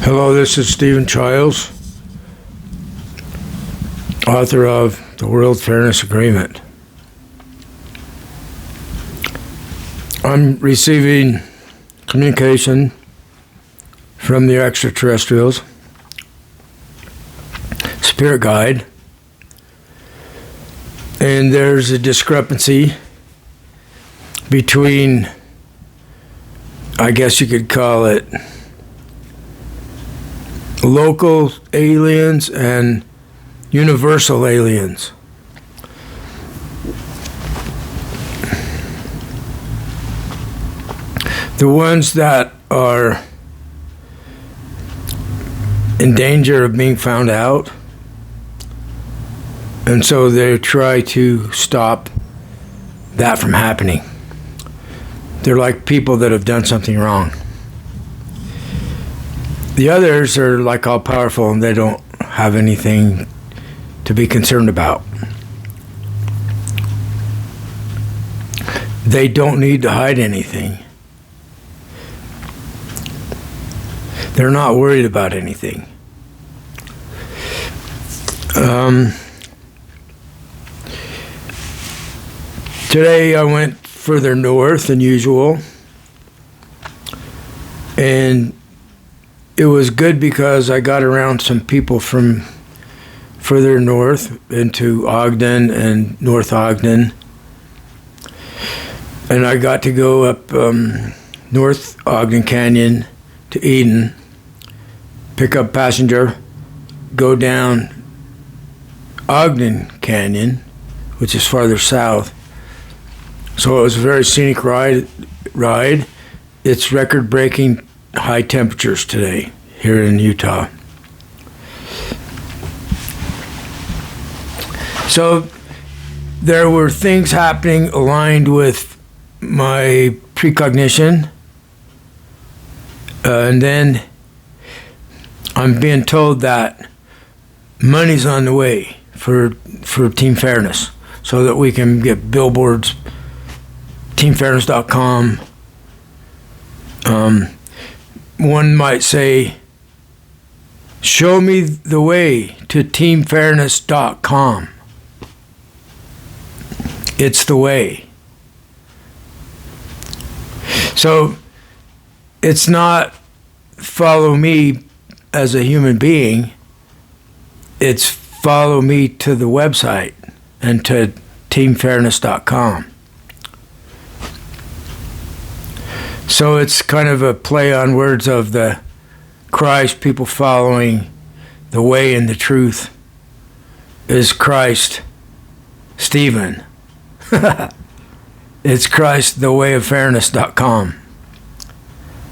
Hello, this is Stephen Childs, author of The World Fairness Agreement. I'm receiving communication from the Extraterrestrials, spirit guide, and there's a discrepancy between, I guess you could call it, local aliens and universal aliens. The ones that are in danger of being found out, and so they try to stop that from happening. They're like people that have done something wrong. The others are like all powerful and they don't have anything to be concerned about. They don't need to hide anything. They're not worried about anything. Today I went further north than usual, and it was good because I got around some people from further north into Ogden and North Ogden, and I got to go up North Ogden Canyon to Eden, pick up passenger, go down Ogden Canyon, which is farther south. So it was a very scenic ride. It's record-breaking high temperatures today here in Utah. So there were things happening aligned with my precognition, and then I'm being told that money's on the way for Team Fairness, so that we can get billboards, teamfairness.com. One might say, show me the way to teamfairness.com. It's the way. So it's not follow me as a human being. It's follow me to the website and to teamfairness.com. So it's kind of a play on words of the Christ, people following the way and the truth is Christ, Stephen. It's Christ, the way of fairness.com.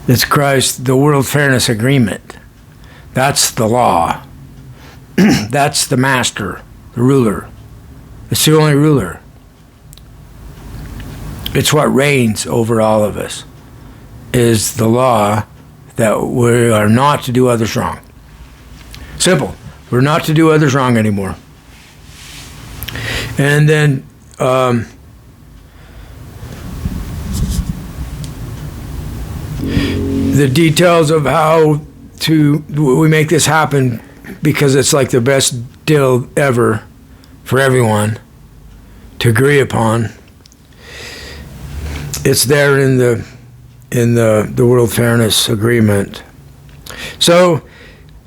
It's Christ, the World Fairness Agreement. That's the law. That's the master, the ruler. It's the only ruler. It's what reigns over all of us, is the law that we are not to do others wrong. Simple. We're not to do others wrong anymore. And then the details of how we make this happen, because it's like the best deal ever for everyone to agree upon. It's there in the World Fairness Agreement. So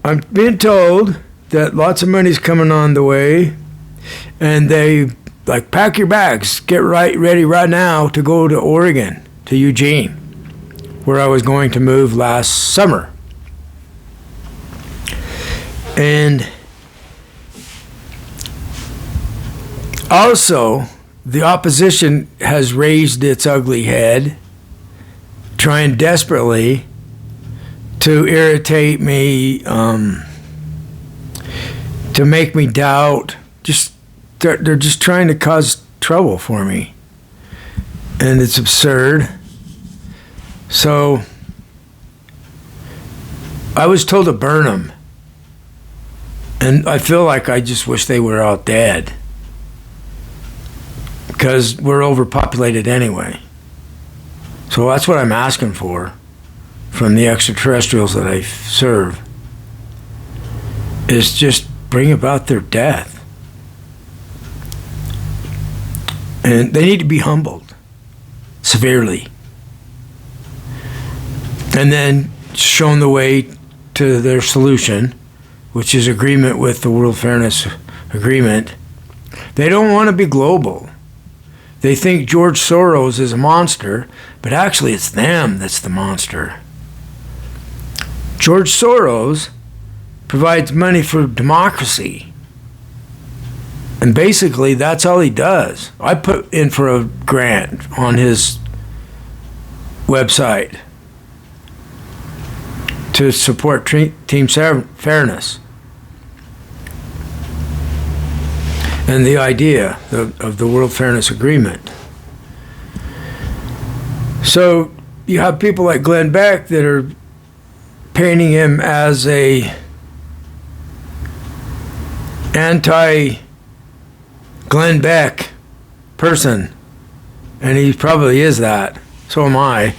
I'm being told that lots of money's coming on the way, and they like, pack your bags, get ready right now to go to Oregon, to Eugene, where I was going to move last summer. And also, the opposition has raised its ugly head, trying desperately to irritate me, to make me doubt. They're just trying to cause trouble for me, and it's absurd. So I was told to burn them, and I feel like I just wish they were all dead, because we're overpopulated anyway. So that's what I'm asking for from the extraterrestrials that I serve. is just bring about their death. And they need to be humbled severely. And then shown the way to their solution, which is agreement with the World Fairness Agreement. They don't want to be global. They think George Soros is a monster, but actually it's them that's the monster. George Soros provides money for democracy. And basically, that's all he does. I put in for a grant on his website to support team fairness and the idea of the World Fairness Agreement. So you have people like Glenn Beck that are painting him as a anti-Glenn Beck person, and he probably is that. So am I.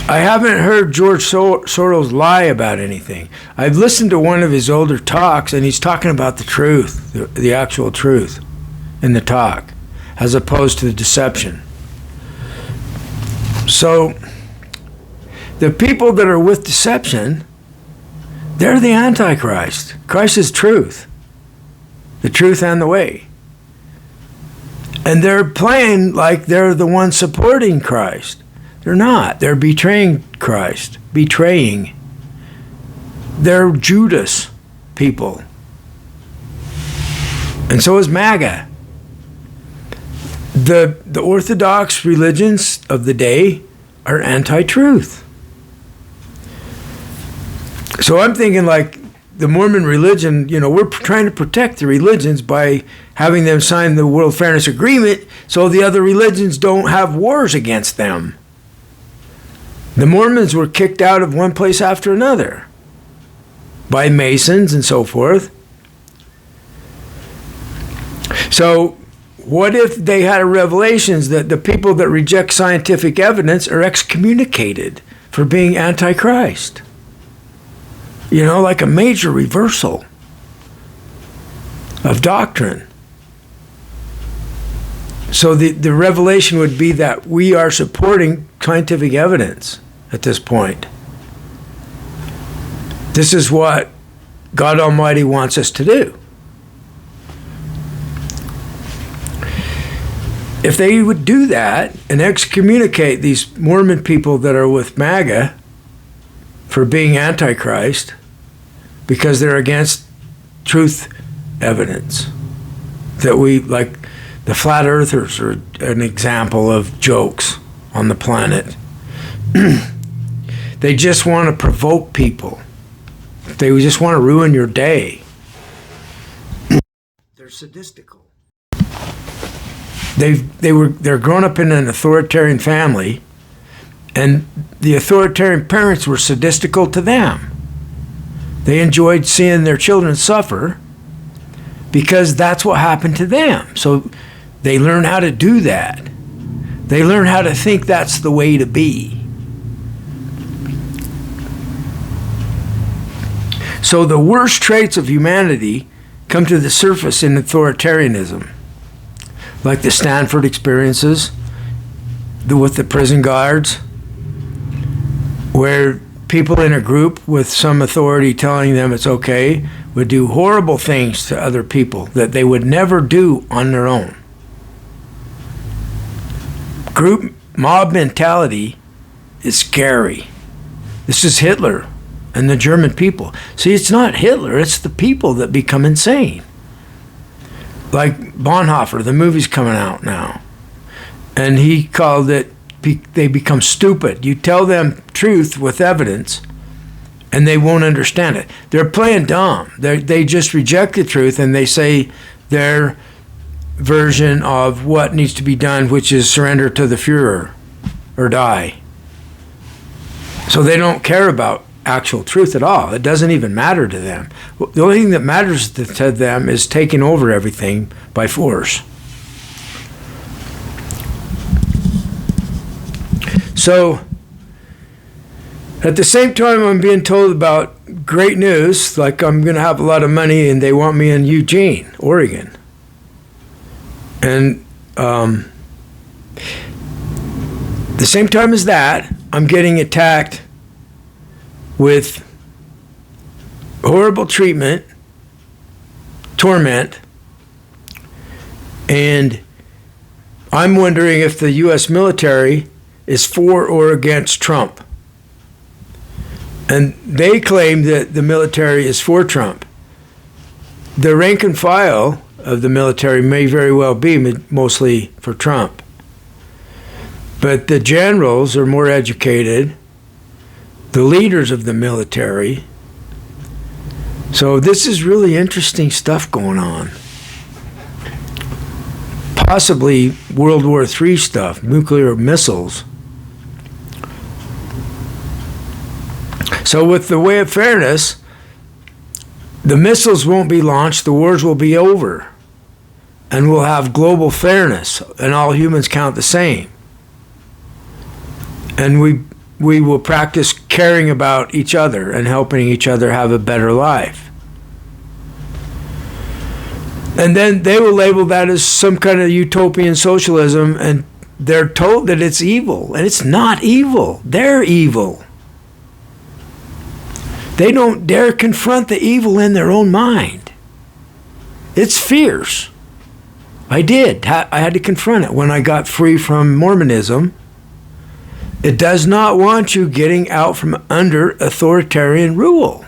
I haven't heard George Soros lie about anything. I've listened to one of his older talks, and he's talking about the truth, the actual truth in the talk, as opposed to the deception. So the people that are with deception, they're the Antichrist. Christ is truth, the truth and the way. And they're playing like they're the ones supporting Christ. They're not. They're betraying Christ. They're Judas people. And so is MAGA. The Orthodox religions of the day are anti-truth. So I'm thinking like the Mormon religion, we're trying to protect the religions by having them sign the World Fairness Agreement so the other religions don't have wars against them. The Mormons were kicked out of one place after another by Masons and so forth. So what if they had a revelations that the people that reject scientific evidence are excommunicated for being antichrist? Like a major reversal of doctrine. So the revelation would be that we are supporting scientific evidence at this point. This is what God Almighty wants us to do. If they would do that and excommunicate these Mormon people that are with MAGA for being antichrist because they're against truth evidence, that we, like the flat earthers are an example of jokes on the planet. They just want to provoke people. They just want to ruin your day. They're sadistical. They're grown up in an authoritarian family, and the authoritarian parents were sadistical to them. They enjoyed seeing their children suffer because that's what happened to them. So they learn how to do that. They learn how to think that's the way to be. So the worst traits of humanity come to the surface in authoritarianism, like the Stanford experiences with the prison guards, where people in a group with some authority telling them it's okay would do horrible things to other people that they would never do on their own. Group mob mentality is scary. This is Hitler and the German people. See, it's not Hitler, it's the people that become insane. Like Bonhoeffer, the movie's coming out now. And he called it, they become stupid. You tell them truth with evidence, and they won't understand it. They're playing dumb. They just reject the truth, and they say their version of what needs to be done, which is surrender to the Führer or die. So they don't care about actual truth at all. It doesn't even matter to them. The only thing that matters to them is taking over everything by force. So at the same time I'm being told about great news, like I'm going to have a lot of money and they want me in Eugene, Oregon. And the same time as that, I'm getting attacked with horrible treatment, torment, and I'm wondering if the U.S. military is for or against Trump. And they claim that the military is for Trump. The rank and file of the military may very well be mostly for Trump. But the generals are more educated, the leaders of the military. So this is really interesting stuff going on. Possibly World War III stuff, nuclear missiles. So with the way of fairness, the missiles won't be launched, the wars will be over. And we'll have global fairness, and all humans count the same. And we will practice caring about each other and helping each other have a better life. And then they will label that as some kind of utopian socialism, and they're told that it's evil. And it's not evil. They're evil. They don't dare confront the evil in their own mind. It's fierce. I did. I had to confront it when I got free from Mormonism. It does not want you getting out from under authoritarian rule.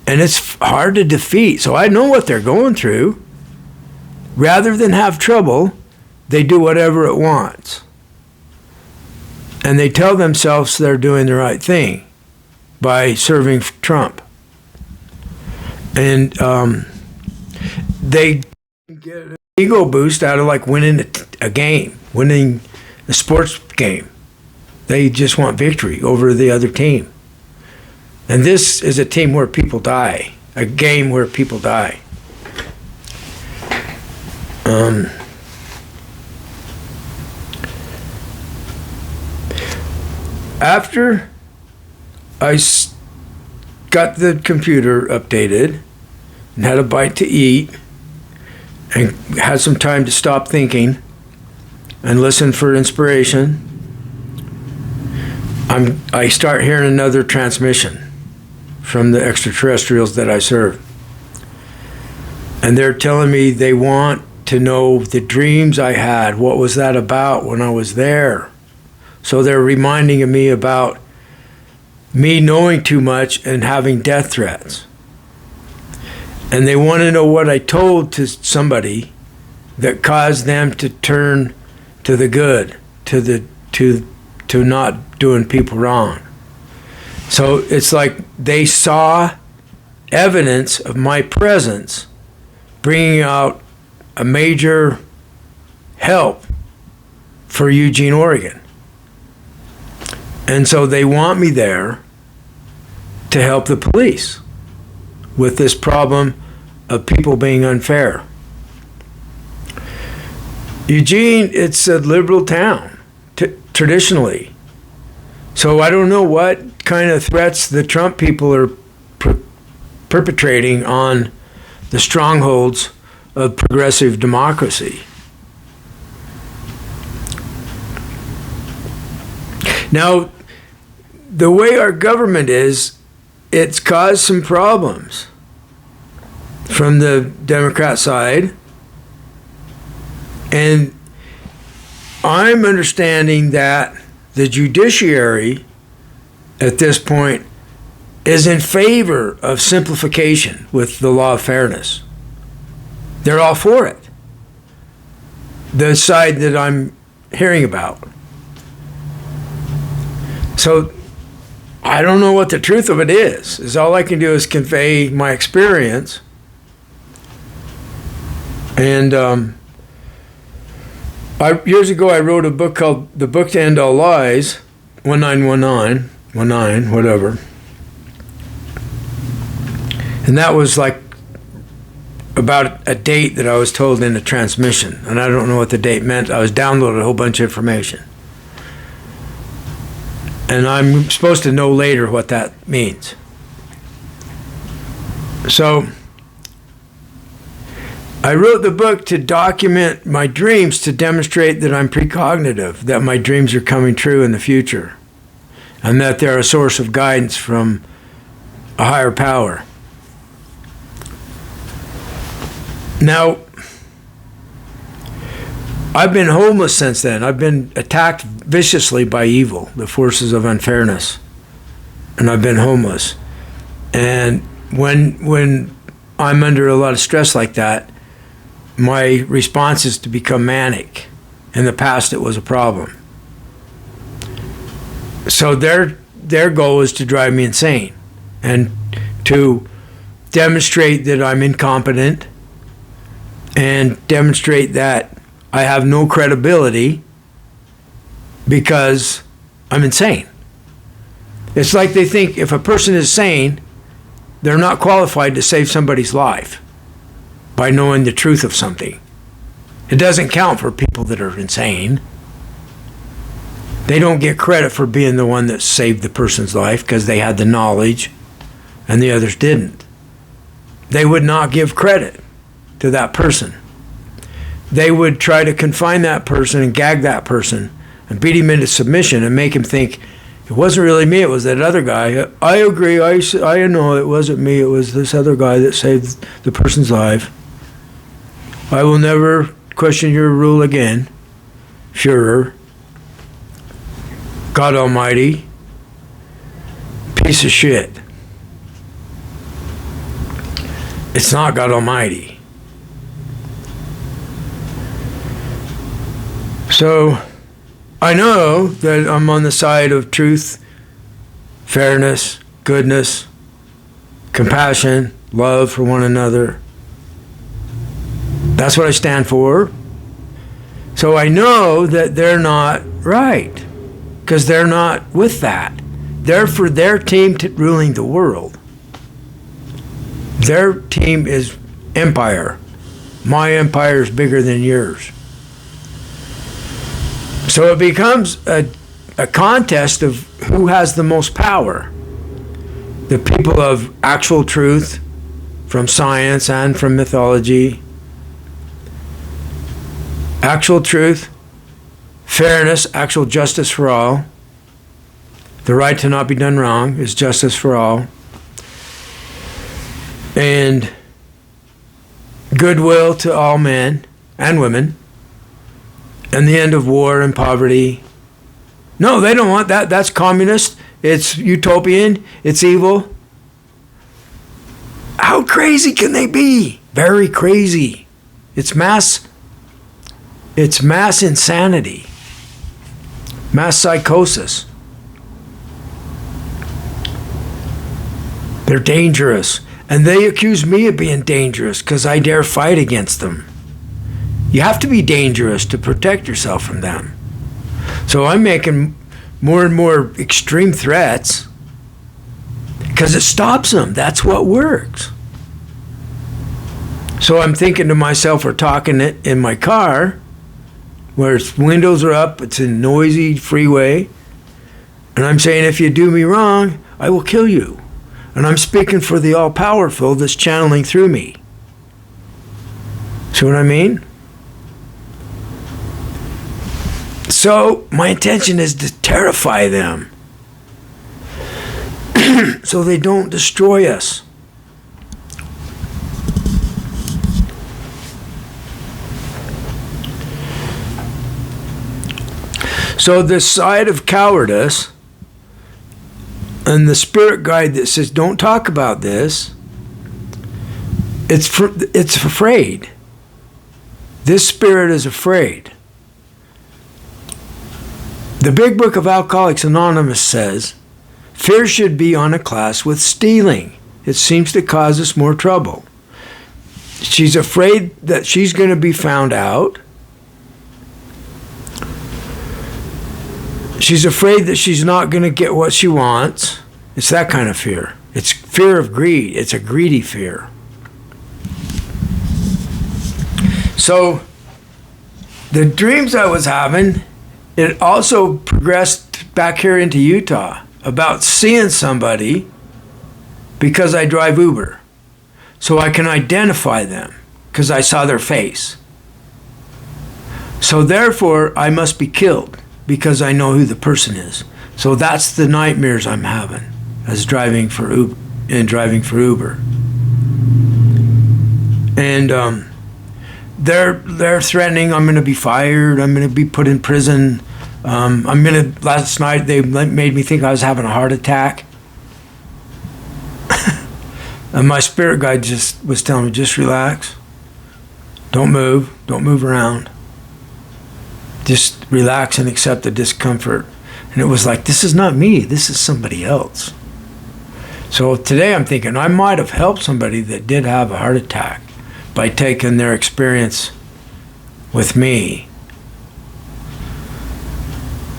And it's hard to defeat. So I know what they're going through. Rather than have trouble, they do whatever it wants. And they tell themselves they're doing the right thing by serving Trump. And they get an ego boost out of like winning a game, winning a sports game. They just want victory over the other team. And this is a team where people die, a game where people die. After I got the computer updated and had a bite to eat and had some time to stop thinking and listen for inspiration, I start hearing another transmission from the extraterrestrials that I serve. And they're telling me they want to know the dreams I had. What was that about when I was there? So they're reminding me about me knowing too much and having death threats. And they want to know what I told to somebody that caused them to turn to the good, to not doing people wrong. So it's like they saw evidence of my presence bringing out a major help for Eugene, Oregon. And so they want me there to help the police with this problem of people being unfair. Eugene, it's a liberal town, traditionally. So I don't know what kind of threats the Trump people are perpetrating on the strongholds of progressive democracy. Now, the way our government is, it's caused some problems from the Democrat side. And I'm understanding that the judiciary at this point is in favor of simplification with the law of fairness. They're all for it. The side that I'm hearing about. So I don't know what the truth of it is. All I can do is convey my experience. And years ago I wrote a book called The Book to End All Lies, 1919, whatever. And that was like about a date that I was told in a transmission. And I don't know what the date meant. I was downloaded a whole bunch of information. And I'm supposed to know later what that means. So I wrote the book to document my dreams, to demonstrate that I'm precognitive, that my dreams are coming true in the future, and that they're a source of guidance from a higher power. Now, I've been homeless since then. I've been attacked viciously by evil, the forces of unfairness, and I've been homeless. And when I'm under a lot of stress like that, my response is to become manic. In the past, it was a problem. So their goal is to drive me insane and to demonstrate that I'm incompetent and demonstrate that I have no credibility because I'm insane. It's like they think if a person is sane, they're not qualified to save somebody's life by knowing the truth of something. It doesn't count for people that are insane. They don't get credit for being the one that saved the person's life because they had the knowledge and the others didn't. They would not give credit to that person. They would try to confine that person and gag that person and beat him into submission and make him think, it wasn't really me, it was that other guy. I agree, I know it wasn't me, it was this other guy that saved the person's life. I will never question your rule again. Führer, God Almighty, piece of shit. It's not God Almighty. So I know that I'm on the side of truth, fairness, goodness, compassion, love for one another. That's what I stand for. So I know that they're not right because they're not with that. They're for their team ruling the world. Their team is empire. My empire is bigger than yours. So it becomes a contest of who has the most power. The people of actual truth from science and from mythology. Actual truth, fairness, actual justice for all. The right to not be done wrong is justice for all. And goodwill to all men and women. And the end of war and poverty. No, they don't want that. That's communist. It's utopian. It's evil. How crazy can they be? Very crazy. It's mass insanity. Mass psychosis. They're dangerous. And they accuse me of being dangerous because I dare fight against them. You have to be dangerous to protect yourself from them. So I'm making more and more extreme threats because it stops them. That's what works. So I'm thinking to myself or talking it in my car where its windows are up, it's a noisy freeway, and I'm saying, if you do me wrong, I will kill you. And I'm speaking for the all-powerful that's channeling through me. See what I mean? So my intention is to terrify them so they don't destroy us. So this side of cowardice and the spirit guide that says don't talk about this, it's afraid. This spirit is afraid. The Big Book of Alcoholics Anonymous says, fear should be on a class with stealing. It seems to cause us more trouble. She's afraid that she's going to be found out. She's afraid that she's not going to get what she wants. It's that kind of fear. It's fear of greed. It's a greedy fear. So the dreams I was having, it also progressed back here into Utah about seeing somebody because I drive Uber. so I can identify them because I saw their face. So therefore, I must be killed because I know who the person is. So that's the nightmares I'm having as driving for Uber. And they're threatening I'm going to be fired. I'm going to be put in prison. Last night they made me think I was having a heart attack. And my spirit guide just was telling me, just relax. Don't move around. Just relax and accept the discomfort. And it was like, this is not me, this is somebody else. So today I'm thinking I might have helped somebody that did have a heart attack by taking their experience with me.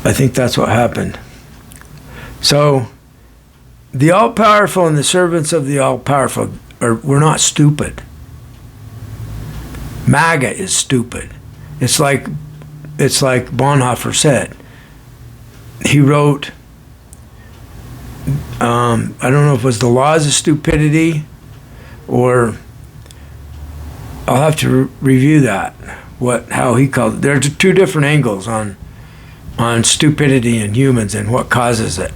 I think that's what happened. So the all-powerful and the servants of the all-powerful we're not stupid. MAGA is stupid. It's like Bonhoeffer said. He wrote, I don't know if it was The Laws of Stupidity, or I'll have to review that, how he called it. There's two different angles on stupidity in humans and what causes it.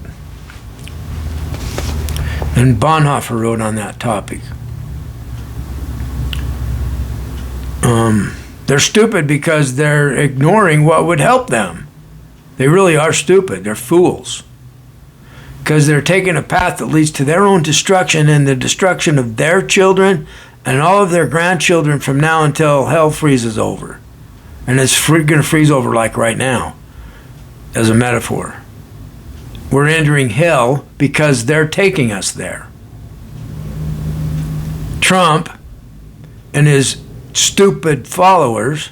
And Bonhoeffer wrote on that topic. They're stupid because they're ignoring what would help them. They really are stupid. They're fools. Because they're taking a path that leads to their own destruction and the destruction of their children and all of their grandchildren from now until hell freezes over. And it's going to freeze over like right now, as a metaphor. We're entering hell because they're taking us there. Trump and his stupid followers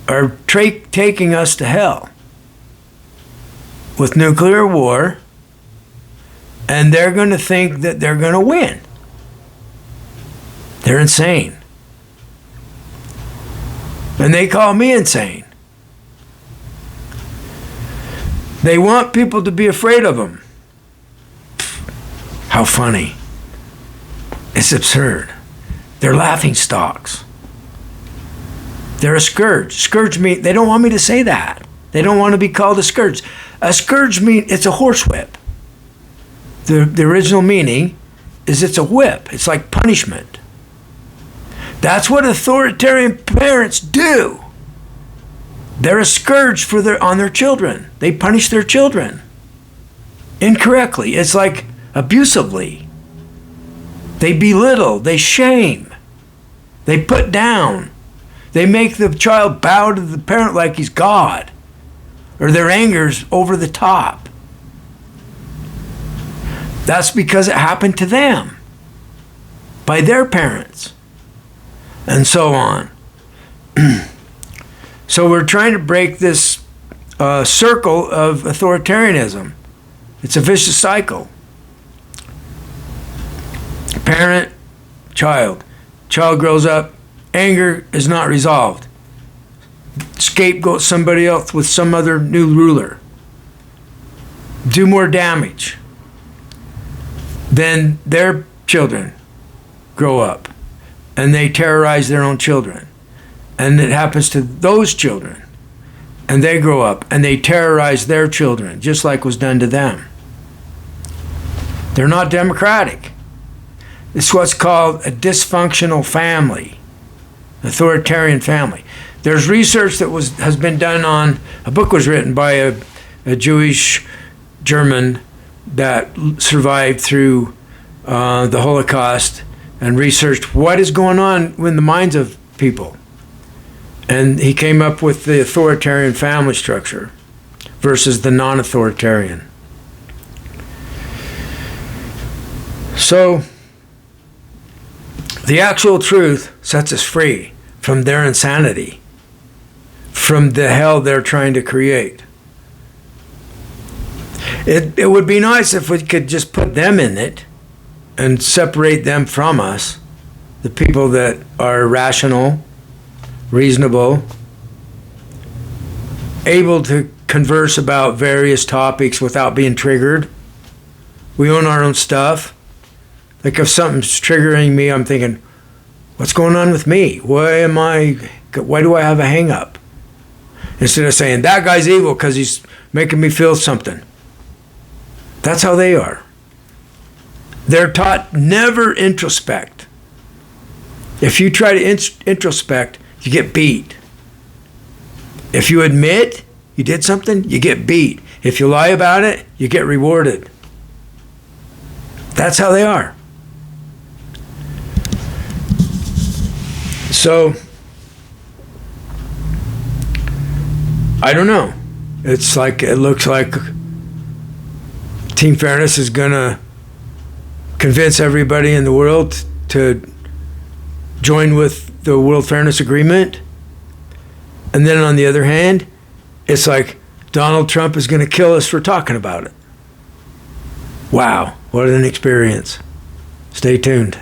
are taking us to hell with nuclear war, and they're going to think that they're going to win. They're insane. And they call me insane. They want people to be afraid of them. How funny. It's absurd. They're laughing stocks. They're a scourge. Scourge means, they don't want me to say that. They don't want to be called a scourge. A scourge means it's a horsewhip. The original meaning is it's a whip. It's like punishment. That's what authoritarian parents do. They're a scourge on their children. They punish their children incorrectly. It's like abusively. They belittle. They shame. They put down. They make the child bow to the parent like he's God, or their anger's over the top. That's because it happened to them by their parents, and so on. So we're trying to break this circle of authoritarianism. It's a vicious cycle. Parent, child. Child grows up. Anger is not resolved. Scapegoat somebody else with some other new ruler. Do more damage. Then their children grow up and they terrorize their own children. And it happens to those children. And they grow up and they terrorize their children, just like was done to them. They're not democratic. It's what's called a dysfunctional family, authoritarian family. There's research that has been done on, a book was written by a Jewish German that survived through the Holocaust and researched what is going on in the minds of people. And he came up with the authoritarian family structure versus the non-authoritarian. So the actual truth sets us free from their insanity, from the hell they're trying to create. It would be nice if we could just put them in it and separate them from us, the people that are rational, reasonable, able to converse about various topics without being triggered. We own our own stuff. Like if something's triggering me, I'm thinking, what's going on with me? Why do I have a hang up? Instead of saying, that guy's evil because he's making me feel something. That's how they are. They're taught never introspect. If you try to introspect, you get beat. If you admit you did something, you get beat. If you lie about it, you get rewarded. That's how they are. So, I don't know. It looks like Team Fairness is going to convince everybody in the world to join with the World Fairness Agreement. And then on the other hand, it's like Donald Trump is going to kill us for talking about it. Wow, what an experience. Stay tuned.